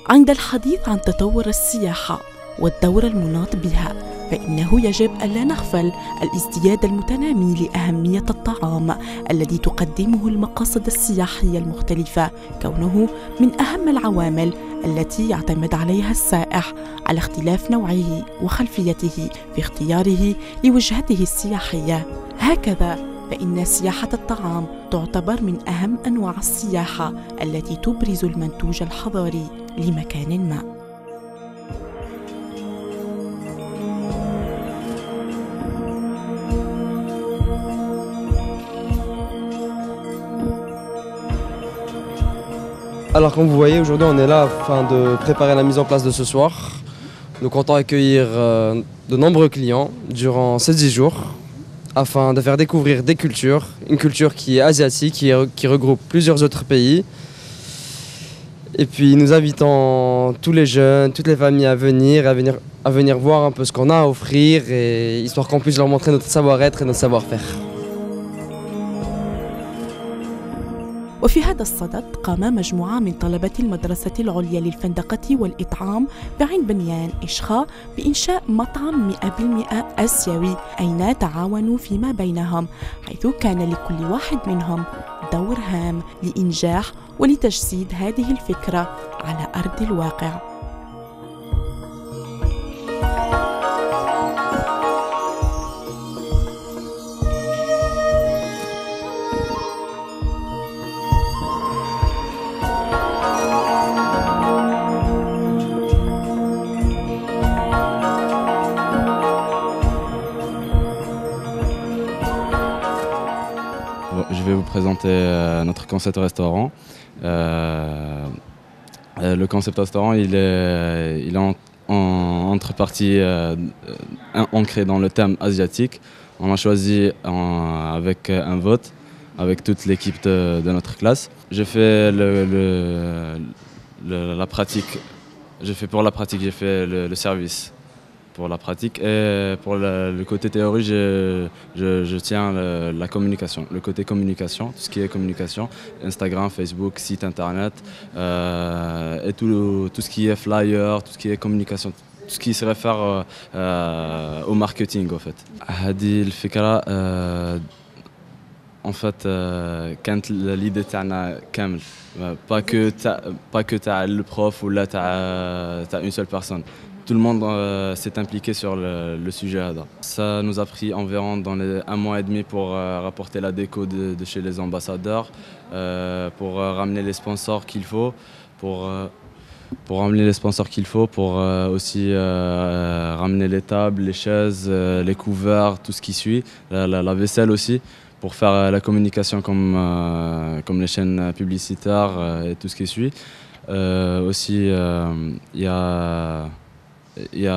عند الحديث عن تطور السياحة والدور المناط بها، فإنه يجب ألا نغفل الازدياد المتنامي لأهمية الطعام الذي تقدمه المقاصد السياحية المختلفة، كونه من أهم العوامل التي يعتمد عليها السائح على اختلاف نوعه وخلفيته في اختياره لوجهته السياحية. هكذا فإن سياحة الطعام تعتبر من أهم أنواع السياحة التي تبرز المنتوج الحضاري لمكان ما. Alors comme vous voyez, aujourd'hui on est là afin de préparer la mise en place de ce soir. Nous comptons accueillir de nombreux clients durant ces 10 jours afin de faire découvrir des cultures, une culture qui est asiatique, qui regroupe plusieurs autres pays. Et puis nous invitons tous les jeunes, toutes les familles à venir voir un peu ce qu'on a à offrir, et histoire qu'on puisse leur montrer notre savoir-être et notre savoir-faire. وفي هذا الصدد قام مجموعة من طلبة المدرسة العليا للفندقة والإطعام بعين بنيان إشخا بإنشاء مطعم 100% آسيوي، أين تعاونوا فيما بينهم، حيث كان لكل واحد منهم دور هام لإنجاح ولتجسيد هذه الفكرة على أرض الواقع. Je vais vous présenter notre concept restaurant. Le concept restaurant, il est entre parties ancré dans le thème asiatique. On a choisi avec un vote, avec toute l'équipe de notre classe. J'ai fait la pratique. Pour la pratique, j'ai fait le service. Pour la pratique, et pour le côté théorie, je tiens la communication, le côté communication, tout ce qui est communication, Instagram, Facebook, site internet, et tout ce qui est flyer, tout ce qui est communication, tout ce qui se réfère au marketing en fait. هذه الفكرة en fait كانت l'idée تاعنا كامل، pas que تاع le prof ou là تاع une seule personne. Tout le monde s'est impliqué sur le sujet. Ça nous a pris environ dans un mois et demi pour rapporter la déco de chez les ambassadeurs, pour ramener les sponsors qu'il faut, pour ramener les sponsors qu'il faut, pour aussi ramener les tables, les chaises, les couverts, tout ce qui suit, la vaisselle aussi, pour faire la communication comme les chaînes publicitaires et tout ce qui suit. Aussi, il y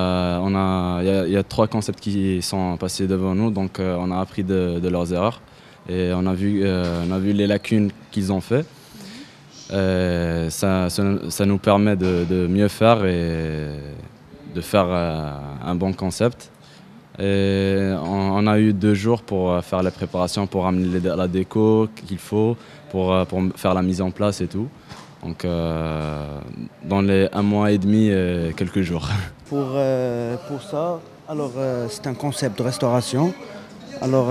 a 3 concepts qui sont passés devant nous, donc on a appris de leurs erreurs et on a vu les lacunes qu'ils ont fait. Ça nous permet de mieux faire et de faire un bon concept. Et on a eu 2 jours pour faire les préparations, pour amener la déco qu'il faut, pour faire la mise en place et tout. Donc dans les 1 mois et demi et quelques jours. Pour ça, alors c'est un concept de restauration. Alors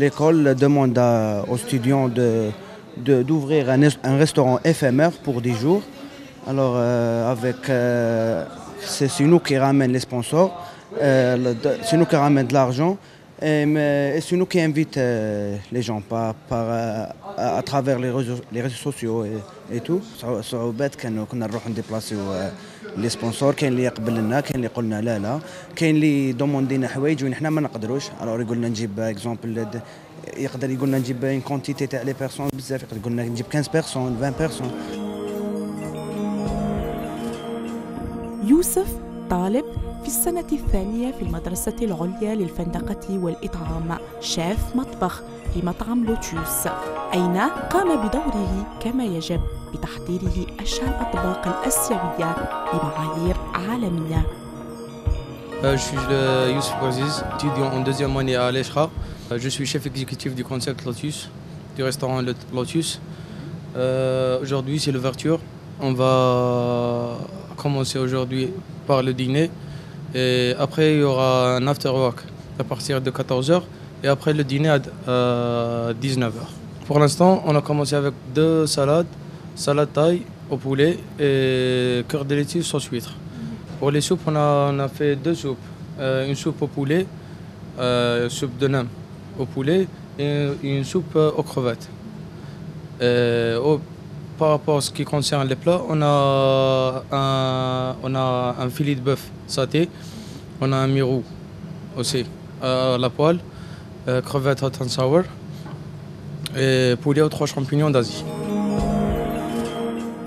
l'école demande aux étudiants d'ouvrir un restaurant éphémère pour 10 jours. Alors c'est nous qui ramène les sponsors, c'est nous qui ramène de l'argent. Et c'est nous qui invite les gens à travers les réseaux sociaux et tout. صعوبات كنا نروح نديبلاسيو لي سبونسور، كاين اللي يقبل لنا، كاين اللي يقول لنا لا، كاين اللي يدوموندينا حوايج وين حنا ما نقدروش. الوغ يقول لنا نجيب اكزومبل، يقدر يقول لنا نجيب اون كونتيتي تاع لي بيرسون بزاف، يقدر يقول لنا نجيب 15 بيرسون 20 بيرسون. يوسف طالب في السنة الثانية في المدرسة العليا للفندقة والإطعام، شيف مطبخ في مطعم لوتيوس، أين قام بدوره كما يجب بتحضيره أشهى الأطباق الآسيوية بمعايير عالمية. Je suis Youssef Bouaziz, étudiant en 2e année à l'ESHRA. Je suis chef exécutif du concept Lotus, du restaurant Lotus. Aujourd'hui, c'est l'ouverture. On va commencer aujourd'hui par le dîner. Et après, il y aura un after work à partir de 14 h et après le dîner à 19 h. Pour l'instant, on a commencé avec 2 salades, salade thaï au poulet et cœur de laitue sauce huître. Pour les soupes, on a fait 2 soupes. Une soupe au poulet, soupe de nem au poulet et une soupe aux crevettes. Par rapport à ce qui concerne les plats, on a un filet de bœuf sauté, on a un mirou aussi à la poêle, crevettes hot and sour et poulet aux 3 champignons d'Asie.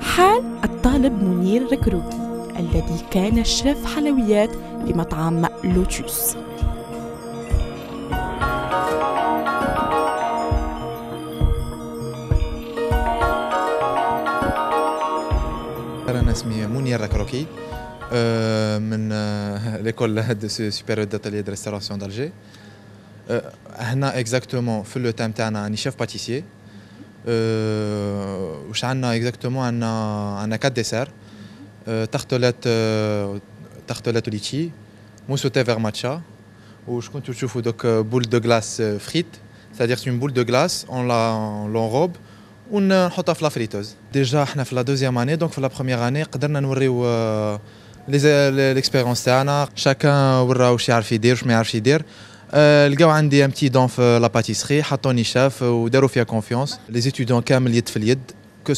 حال الطالب منير ركروكي الذي كان شيف حلويات في مطعم لوتوس. أنا اسمي منير ركروكي من l'école supérieure d'atelier de restauration d'Alger. هنا exactement في لو تام تاعنا راني شيف باتيسيي. واش عندنا exactement عندنا 4 ديسير. تارتولات وليتشي، موس au thé vert matcha. وشكون تشوفوا دوك بول دو غلاس فريت، c'est-à-dire c'est une boule de glace, on l'enrobe ونحطها في لا فريتوز. ديجا احنا في لا دوزيام اني، دونك في لا بروميير اني قدرنا نوريو ليكسبيريونس تاعنا، شاكان ورا واش يعرف يدير واش ما يعرفش يدير. لقاو عندي ام بتي دون في لا باتيسري، حطوني شاف وداروا فيها كونفيونس. لي زيتيديون كامل يد في اليد، كو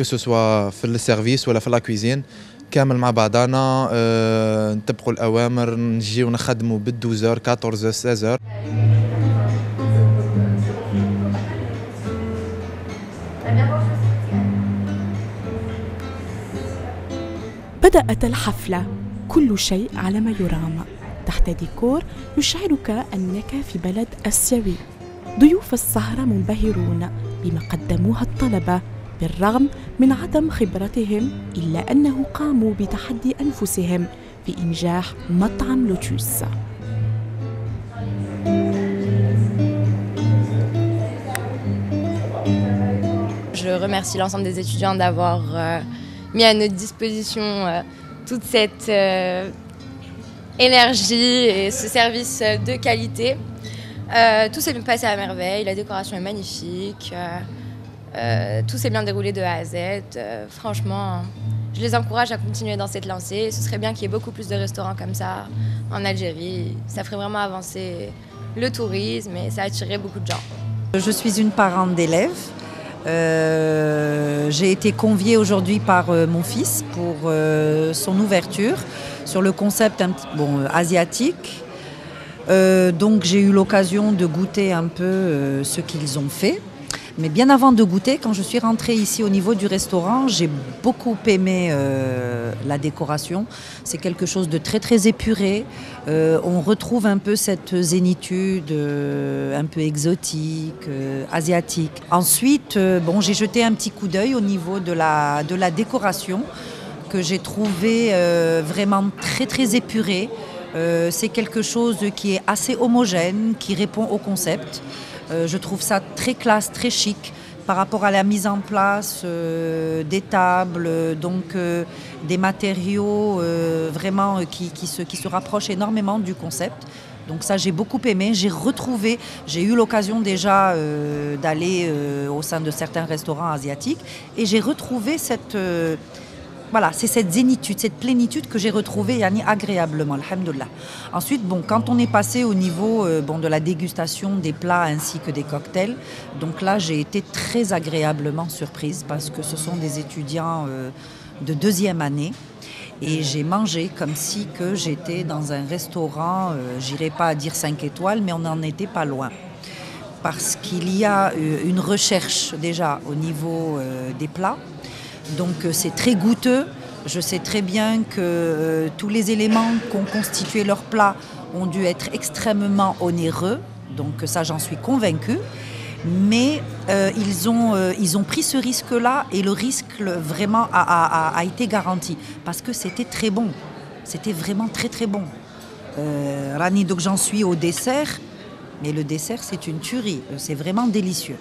سوسوا في السيرفيس ولا في لا كويزين، كامل مع بعضنا نطبقوا الاوامر، نجيو نخدموا بال 12 14 16. بدأت الحفلة، كل شيء على ما يرام تحت ديكور يشعرك أنك في بلد آسيوي. ضيوف السهرة منبهرون بما قدموها الطلبة بالرغم من عدم خبرتهم، إلا أنه قاموا بتحدي أنفسهم في إنجاح مطعم لوتوس. Je remercie l'ensemble des étudiants d'avoir mis à notre disposition toute cette énergie et ce service de qualité. Tout s'est passé à merveille, la décoration est magnifique, tout s'est bien déroulé de A à Z. Franchement, je les encourage à continuer dans cette lancée. Ce serait bien qu'il y ait beaucoup plus de restaurants comme ça en Algérie. Ça ferait vraiment avancer le tourisme et ça attirerait beaucoup de gens. Je suis une parente d'élèves. J'ai été conviée aujourd'hui par mon fils pour son ouverture sur le concept asiatique. Donc j'ai eu l'occasion de goûter un peu ce qu'ils ont fait. Mais bien avant de goûter, quand je suis rentrée ici au niveau du restaurant, j'ai beaucoup aimé la décoration. C'est quelque chose de très très épuré. On retrouve un peu cette zénitude un peu exotique, asiatique. Ensuite, j'ai jeté un petit coup d'œil au niveau de la décoration que j'ai trouvé vraiment très très épuré. C'est quelque chose qui est assez homogène, qui répond au concept. Je trouve ça très classe, très chic par rapport à la mise en place des tables, donc des matériaux vraiment qui se rapprochent énormément du concept. Donc ça, j'ai beaucoup aimé. J'ai eu l'occasion déjà d'aller au sein de certains restaurants asiatiques et j'ai retrouvé c'est cette zénitude, cette plénitude que j'ai retrouvée agréablement, alhamdoulilah. Ensuite, quand on est passé au niveau de la dégustation des plats ainsi que des cocktails, donc là j'ai été très agréablement surprise parce que ce sont des étudiants de deuxième année et j'ai mangé comme si que j'étais dans un restaurant, j'irai pas à dire 5 étoiles, mais on n'en était pas loin. Parce qu'il y a une recherche déjà au niveau des plats. Donc c'est très goûteux. Je sais très bien que tous les éléments qui ont constitué leur plat ont dû être extrêmement onéreux. Donc ça, j'en suis convaincue. Mais ils ont pris ce risque-là et le risque vraiment a été garanti. Parce que c'était très bon. C'était vraiment très très bon. Rani, donc j'en suis au dessert. Mais le dessert, c'est une tuerie. C'est vraiment délicieux.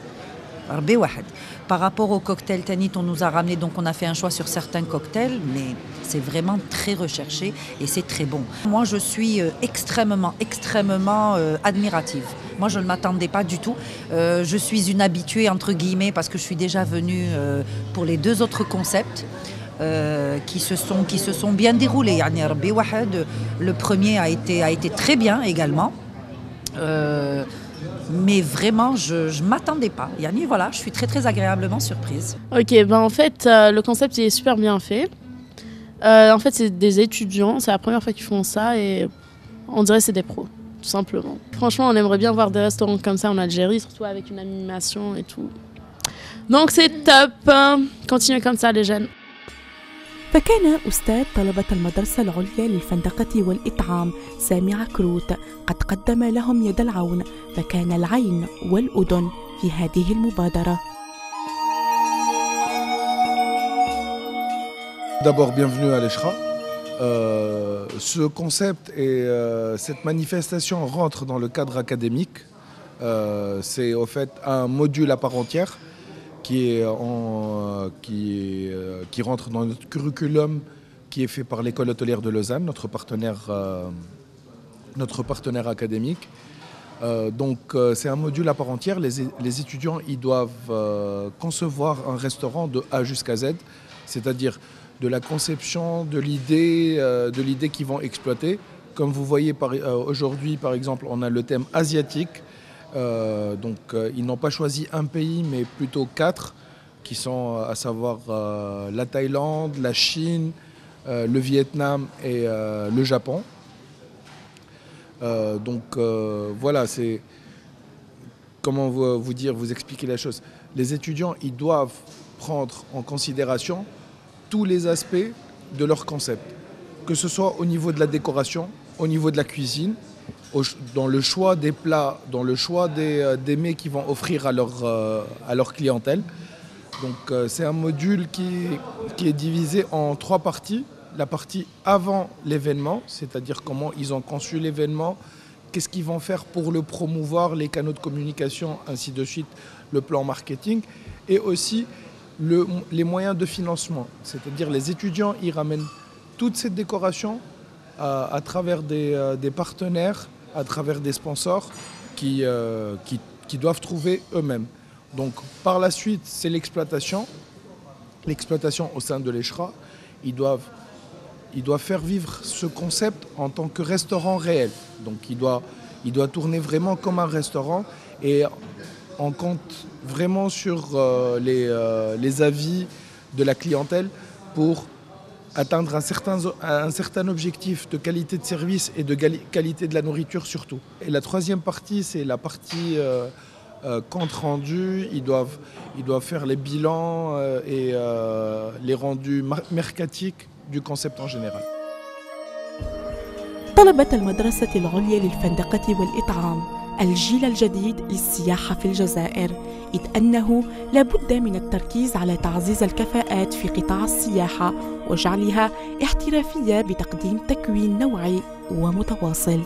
ربي واحد. Par rapport au cocktail Tanit, on nous a ramené, donc on a fait un choix sur certains cocktails, mais c'est vraiment très recherché et c'est très bon. Moi, je suis extrêmement admirative. Moi, je ne m'attendais pas du tout. Je suis une habituée, entre guillemets, parce que je suis déjà venue pour les 2 autres concepts. Qui se sont bien déroulés. Le premier a été très bien également. Mais vraiment, je ne m'attendais pas. Voilà, je suis très agréablement surprise. Ok, en fait, le concept est super bien fait. En fait, c'est des étudiants, c'est la première fois qu'ils font ça et on dirait que c'est des pros, tout simplement. Franchement, on aimerait bien voir des restaurants comme ça en Algérie, surtout avec une animation et tout. Donc c'est top. Continuez comme ça, les jeunes. فكان أستاذ طلبة المدرسة العليا للفندقة والإطعام سامي عكروت قد قدم لهم يد العون فكان العين والأذن في هذه المبادرة. D'abord, bienvenue à l'Eshra. Ce concept et cette manifestation rentrent dans le cadre académique. C'est au fait un module à part entière qui rentre dans notre curriculum qui est fait par l'école hôtelière de Lausanne, notre partenaire académique. Donc c'est un module à part entière. Les étudiants ils doivent concevoir un restaurant de A jusqu'à Z, c'est-à-dire de la conception, de l'idée qu'ils vont exploiter. Comme vous voyez aujourd'hui, par exemple, on a le thème asiatique. Ils n'ont pas choisi un pays, mais plutôt 4, qui sont à savoir la Thaïlande, la Chine, le Vietnam et le Japon. Voilà, c'est comment vous expliquer la chose. Les étudiants, ils doivent prendre en considération tous les aspects de leur concept, que ce soit au niveau de la décoration, au niveau de la cuisine, dans le choix des plats, dans le choix des mets qu'ils vont offrir à leur clientèle. Donc c'est un module qui est divisé en 3 parties. La partie avant l'événement, c'est-à-dire comment ils ont conçu l'événement, qu'est-ce qu'ils vont faire pour le promouvoir, les canaux de communication, ainsi de suite, le plan marketing, et aussi les moyens de financement. C'est-à-dire les étudiants, ils ramènent toute cette décoration à travers des partenaires, à travers des sponsors qui doivent trouver eux-mêmes. Donc par la suite, c'est l'exploitation au sein de l'Eshra. Ils doivent faire vivre ce concept en tant que restaurant réel. Donc il doit tourner vraiment comme un restaurant et on compte vraiment sur les avis de la clientèle pour atteindre un certain objectif de qualité de service et de qualité de la nourriture surtout. Et la 3e partie, c'est la partie compte rendu. Ils doivent faire les bilans et les rendus mercatiques du concept en général. طلبة المدرسة العليا للفندقة والإطعام الجيل الجديد للسياحة في الجزائر، إذ أنه لابد من التركيز على تعزيز الكفاءات في قطاع السياحة وجعلها احترافية بتقديم تكوين نوعي ومتواصل.